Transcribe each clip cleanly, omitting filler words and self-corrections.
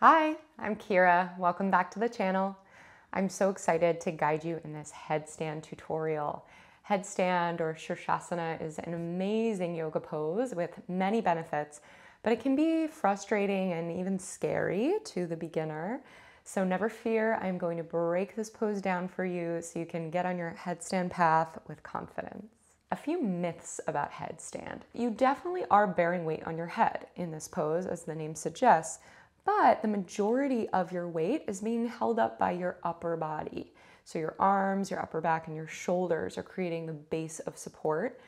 Hi, I'm Kira. Welcome back to the channel. I'm so excited to guide you in this headstand tutorial. Headstand or Srisasana is an amazing yoga pose with many benefits, but it can be frustrating and even scary to the beginner. So never fear, I'm going to break this pose down for you so you can get on your headstand path with confidence. A few myths about headstand. You definitely are bearing weight on your head in this pose, as the name suggests, but the majority of your weight is being held up by your upper body. So your arms, your upper back, and your shoulders are creating the base of support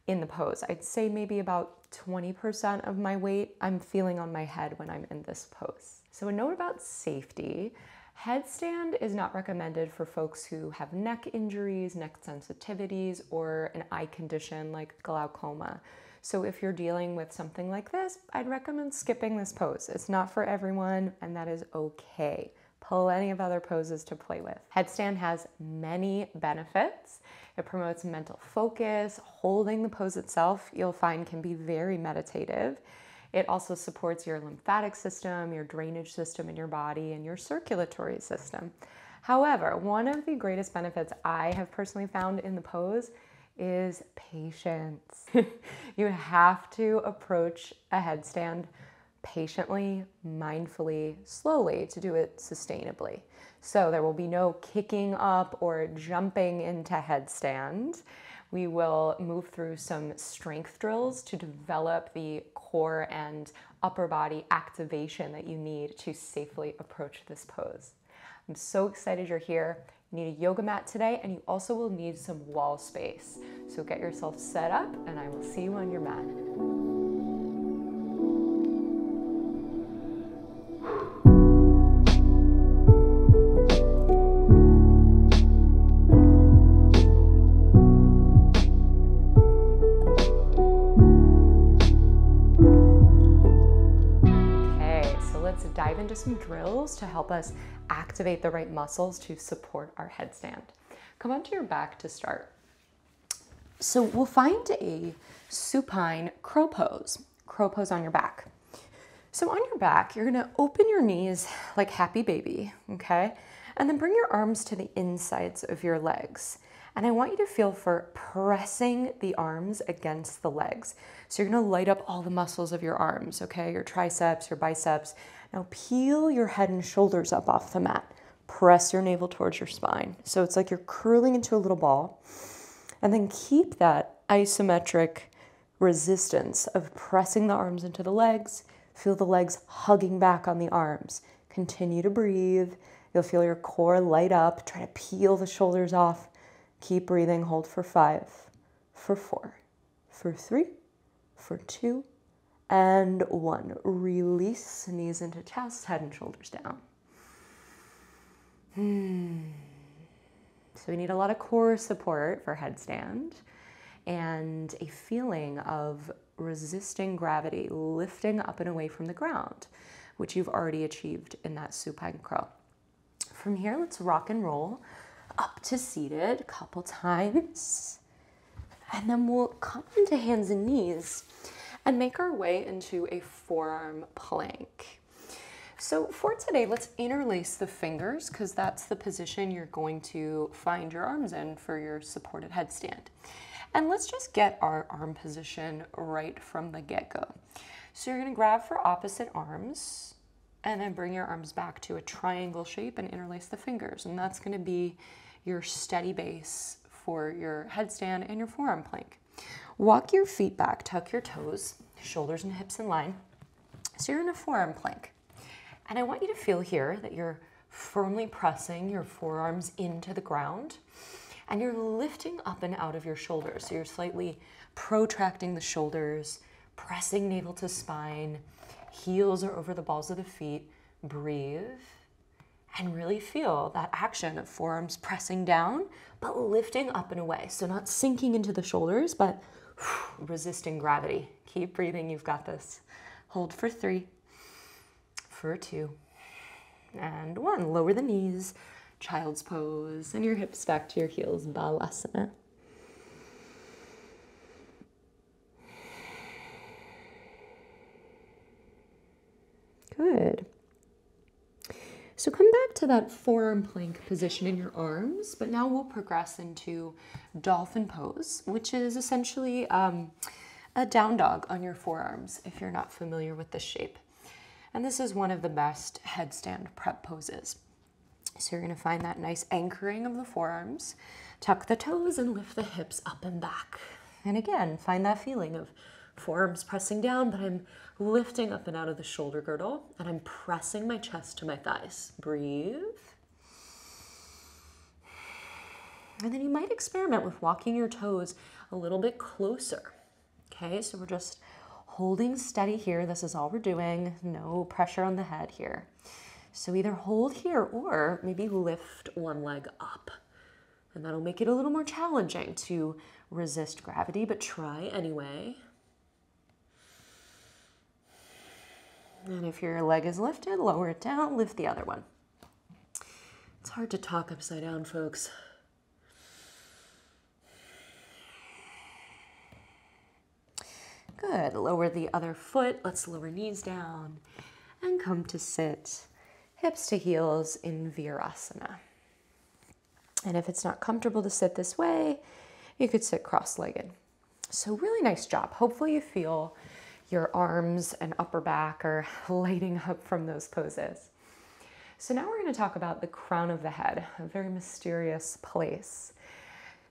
in the pose. I'd say maybe about 20% of my weight I'm feeling on my head when I'm in this pose. So a note about safety. Headstand is not recommended for folks who have neck injuries, neck sensitivities, or an eye condition like glaucoma. So if you're dealing with something like this, I'd recommend skipping this pose. It's not for everyone, and that is okay. Plenty of other poses to play with. Headstand has many benefits. It promotes mental focus. Holding the pose itself, you'll find, can be very meditative. It also supports your lymphatic system, your drainage system in your body, and your circulatory system. However, one of the greatest benefits I have personally found in the pose is patience. You have to approach a headstand patiently, mindfully, slowly to do it sustainably. So there will be no kicking up or jumping into headstand. We will move through some strength drills to develop the core and upper body activation that you need to safely approach this pose. I'm so excited you're here. You need a yoga mat today, and you also will need some wall space. So get yourself set up, and I will see you on your mat. Dive into some drills to help us activate the right muscles to support our headstand. Come onto your back to start. So we'll find a supine crow pose on your back. So on your back, you're gonna open your knees like happy baby, okay? And then bring your arms to the insides of your legs. And I want you to feel for pressing the arms against the legs. So you're gonna light up all the muscles of your arms, okay? Your triceps, your biceps. Now peel your head and shoulders up off the mat. Press your navel towards your spine. So it's like you're curling into a little ball. And then keep that isometric resistance of pressing the arms into the legs. Feel the legs hugging back on the arms. Continue to breathe. You'll feel your core light up. Try to peel the shoulders off. Keep breathing. Hold for 5, for 4, for 3, for 2, and 1. Release, knees into chest, head and shoulders down. So we need a lot of core support for headstand and a feeling of resisting gravity, lifting up and away from the ground, which you've already achieved in that supine crow. From here, let's rock and roll up to seated a couple times. And then we'll come into hands and knees and make our way into a forearm plank. So for today, let's interlace the fingers because that's the position you're going to find your arms in for your supported headstand. And let's just get our arm position right from the get-go. So you're gonna grab for opposite arms and then bring your arms back to a triangle shape and interlace the fingers. And that's gonna be your steady base for your headstand and your forearm plank. Walk your feet back, tuck your toes, shoulders and hips in line. So you're in a forearm plank. And I want you to feel here that you're firmly pressing your forearms into the ground and you're lifting up and out of your shoulders. So you're slightly protracting the shoulders, pressing navel to spine, heels are over the balls of the feet. Breathe and really feel that action of forearms pressing down, but lifting up and away. So not sinking into the shoulders, but resisting gravity. Keep breathing, you've got this. Hold for 3, for 2, and 1. Lower the knees, child's pose, and your hips back to your heels, balasana. Good. So come back to that forearm plank position in your arms, but now we'll progress into dolphin pose, which is essentially a down dog on your forearms if you're not familiar with this shape. And this is one of the best headstand prep poses. So you're going to find that nice anchoring of the forearms, tuck the toes and lift the hips up and back. And again, find that feeling of forearms pressing down, but I'm lifting up and out of the shoulder girdle, and I'm pressing my chest to my thighs. Breathe. And then you might experiment with walking your toes a little bit closer. Okay, so we're just holding steady here. This is all we're doing. No pressure on the head here. So either hold here or maybe lift one leg up. And that'll make it a little more challenging to resist gravity, but try anyway. And if your leg is lifted, lower it down, lift the other one. It's hard to talk upside down, folks. Good. Lower the other foot. Let's lower knees down and come to sit, hips to heels in Virasana. And if it's not comfortable to sit this way, you could sit cross-legged. So really nice job. Hopefully you feel your arms and upper back are lighting up from those poses. So now we're going to talk about the crown of the head, a very mysterious place.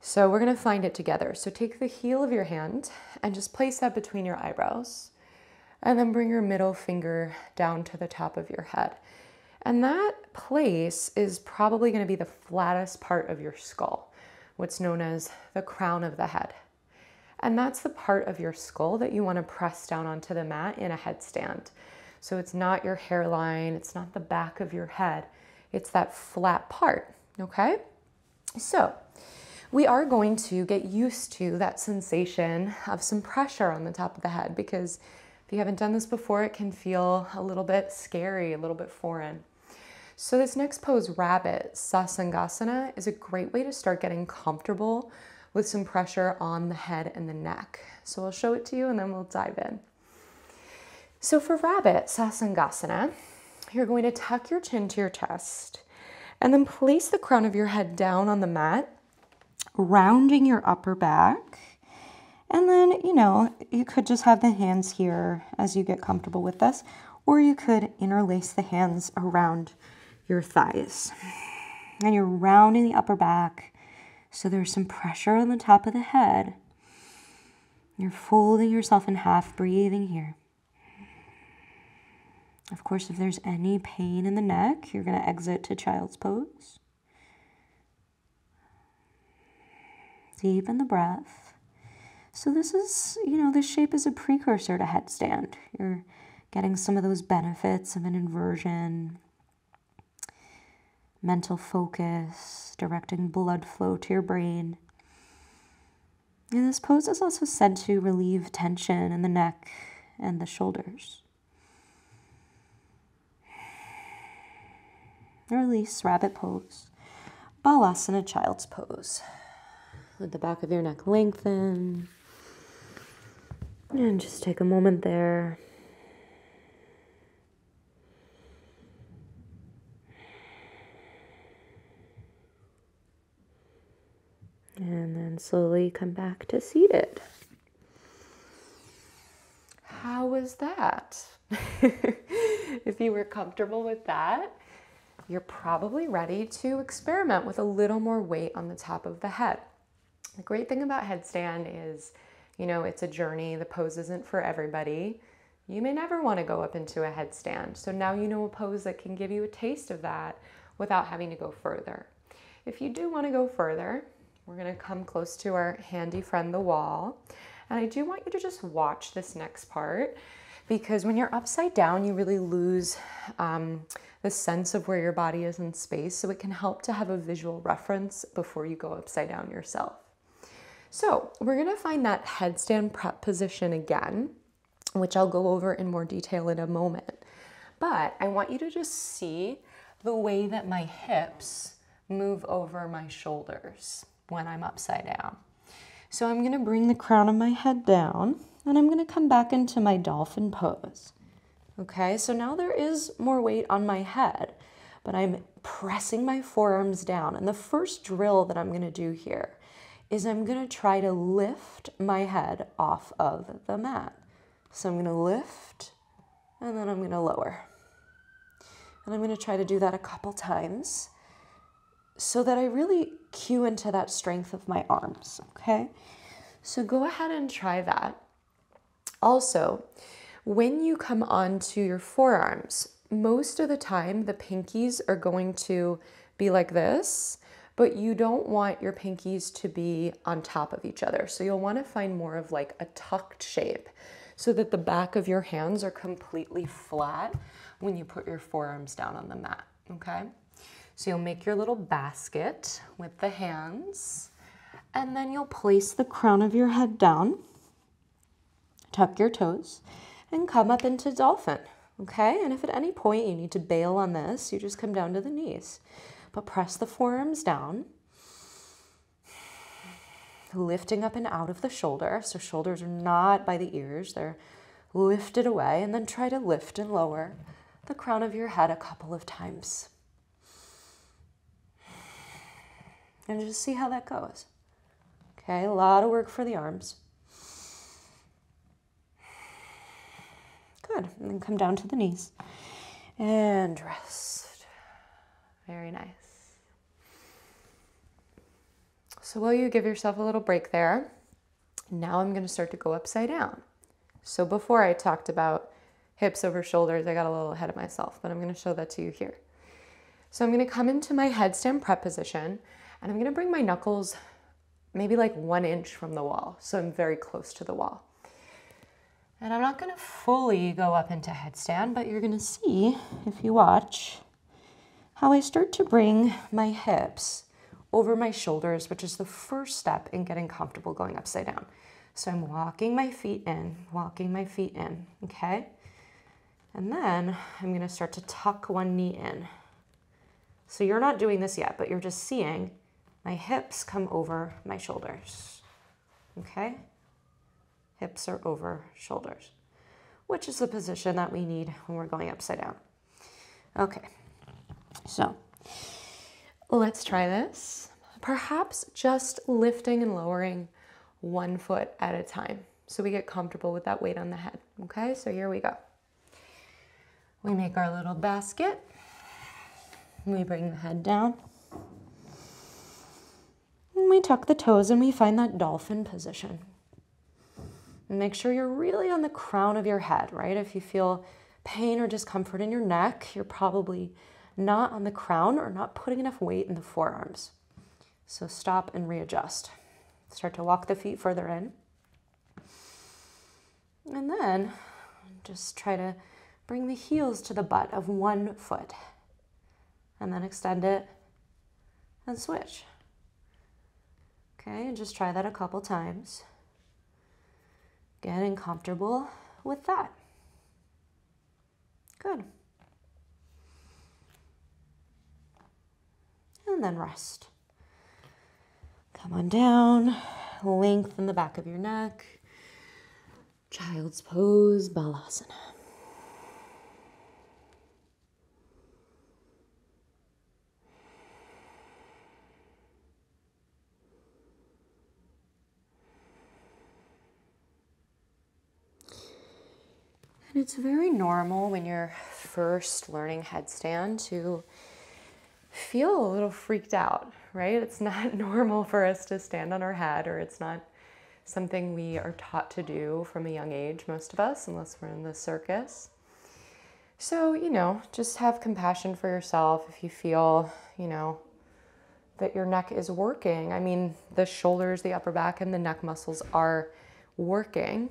So we're going to find it together. So take the heel of your hand and just place that between your eyebrows, and then bring your middle finger down to the top of your head. And that place is probably going to be the flattest part of your skull, what's known as the crown of the head. And that's the part of your skull that you want to press down onto the mat in a headstand. So it's not your hairline, it's not the back of your head, it's that flat part, okay? So we are going to get used to that sensation of some pressure on the top of the head, because if you haven't done this before, it can feel a little bit scary, a little bit foreign. So this next pose, rabbit Sasangasana, is a great way to start getting comfortable with some pressure on the head and the neck. So I'll show it to you and then we'll dive in. So for rabbit Sasangasana, you're going to tuck your chin to your chest and then place the crown of your head down on the mat, rounding your upper back. And then, you could just have the hands here as you get comfortable with this, or you could interlace the hands around your thighs. And you're rounding the upper back, so there's some pressure on the top of the head. You're folding yourself in half, breathing here. Of course, if there's any pain in the neck, you're going to exit to child's pose. Deepen the breath. So this is, this shape is a precursor to headstand. You're getting some of those benefits of an inversion, mental focus, directing blood flow to your brain. And this pose is also said to relieve tension in the neck and the shoulders. Release, rabbit pose. Balasana, child's pose. Let the back of your neck lengthen. And just take a moment there. And then slowly come back to seated. How was that? If you were comfortable with that, you're probably ready to experiment with a little more weight on the top of the head. The great thing about headstand is, it's a journey. The pose isn't for everybody. You may never want to go up into a headstand. So now you know a pose that can give you a taste of that without having to go further. If you do want to go further, we're going to come close to our handy friend, the wall. And I do want you to just watch this next part, because when you're upside down, you really lose the sense of where your body is in space. So it can help to have a visual reference before you go upside down yourself. So we're going to find that headstand prep position again, which I'll go over in more detail in a moment. But I want you to just see the way that my hips move over my shoulders when I'm upside down. So I'm going to bring the crown of my head down, and I'm going to come back into my dolphin pose. Okay, so now there is more weight on my head, but I'm pressing my forearms down. And the first drill that I'm going to do here is I'm going to try to lift my head off of the mat. So I'm going to lift, and then I'm going to lower. And I'm going to try to do that a couple times so that I really cue into that strength of my arms, okay? So go ahead and try that. Also, when you come onto your forearms, most of the time the pinkies are going to be like this, but you don't want your pinkies to be on top of each other. So you'll want to find more of like a tucked shape so that the back of your hands are completely flat when you put your forearms down on the mat, okay? So you'll make your little basket with the hands, and then you'll place the crown of your head down, tuck your toes, and come up into dolphin, okay? And if at any point you need to bail on this, you just come down to the knees. But press the forearms down, lifting up and out of the shoulder. So shoulders are not by the ears, they're lifted away, and then try to lift and lower the crown of your head a couple of times. And just see how that goes. Okay, a lot of work for the arms. Good, and then come down to the knees and rest. Very nice. So while you give yourself a little break there, now I'm going to start to go upside down. So before I talked about hips over shoulders, I got a little ahead of myself, but I'm going to show that to you here. So I'm going to come into my headstand prep position, and I'm going to bring my knuckles maybe like 1 inch from the wall. So I'm very close to the wall. And I'm not going to fully go up into headstand, but you're going to see, if you watch, how I start to bring my hips over my shoulders, which is the first step in getting comfortable going upside down. So I'm walking my feet in, okay? And then I'm going to start to tuck one knee in. So you're not doing this yet, but you're just seeing my hips come over my shoulders, okay? Hips are over shoulders, which is the position that we need when we're going upside down. Okay, so let's try this. Perhaps just lifting and lowering 1 foot at a time so we get comfortable with that weight on the head, okay? So here we go. We make our little basket. We bring the head down. And we tuck the toes and we find that dolphin position. And make sure you're really on the crown of your head, right? If you feel pain or discomfort in your neck, you're probably not on the crown or not putting enough weight in the forearms. So stop and readjust. Start to walk the feet further in. And then just try to bring the heels to the butt of 1 foot. And then extend it and switch. Okay, and just try that a couple times. Getting comfortable with that. Good. And then rest. Come on down, lengthen the back of your neck. Child's pose, Balasana. And it's very normal when you're first learning headstand to feel a little freaked out, right? It's not normal for us to stand on our head, or it's not something we are taught to do from a young age, most of us, unless we're in the circus. So, just have compassion for yourself if you feel, that your neck is working. I mean, the shoulders, the upper back, and the neck muscles are working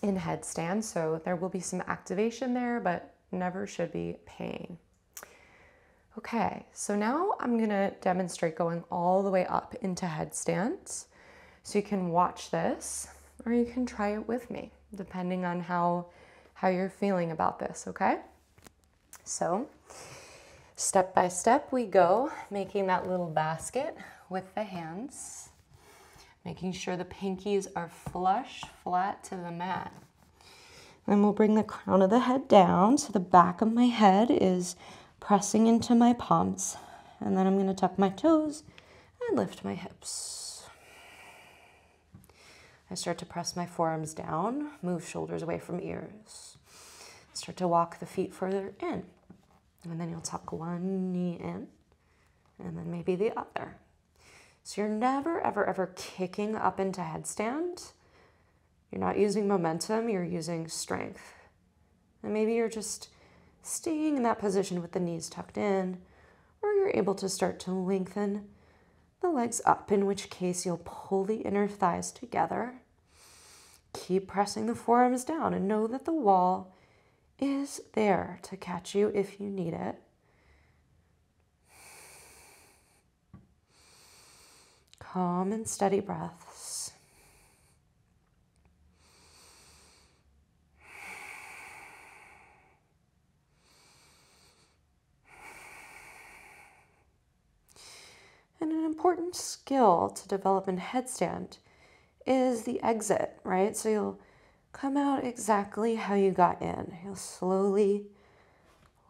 in headstand, so there will be some activation there, but never should be pain. Okay, so now I'm gonna demonstrate going all the way up into headstand. So you can watch this, or you can try it with me, depending on how you're feeling about this, okay? So, step by step we go, making that little basket with the hands, making sure the pinkies are flush, flat to the mat. Then we'll bring the crown of the head down, so the back of my head is pressing into my palms. And then I'm going to tuck my toes and lift my hips. I start to press my forearms down, move shoulders away from ears. Start to walk the feet further in. And then you'll tuck one knee in, and then maybe the other. So you're never, ever, ever kicking up into headstand. You're not using momentum, you're using strength. And maybe you're just staying in that position with the knees tucked in, or you're able to start to lengthen the legs up, in which case you'll pull the inner thighs together. Keep pressing the forearms down and know that the wall is there to catch you if you need it. Calm and steady breaths. And an important skill to develop in headstand is the exit, right? So you'll come out exactly how you got in. You'll slowly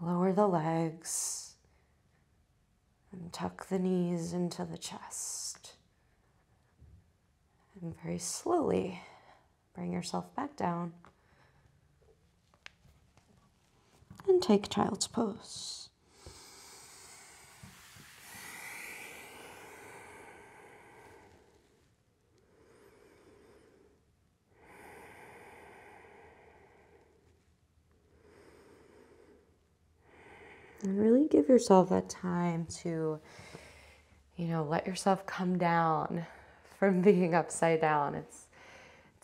lower the legs and tuck the knees into the chest. And very slowly bring yourself back down and take child's pose. And really give yourself that time to, let yourself come down from being upside down. It's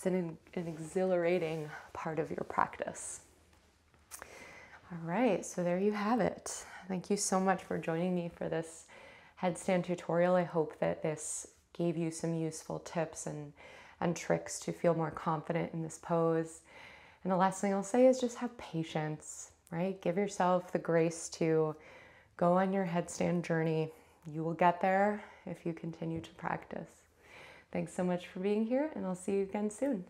an exhilarating part of your practice. All right, so there you have it. Thank you so much for joining me for this headstand tutorial. I hope that this gave you some useful tips and tricks to feel more confident in this pose. And the last thing I'll say is just have patience. Right? Give yourself the grace to go on your headstand journey. You will get there if you continue to practice. Thanks so much for being here, and I'll see you again soon.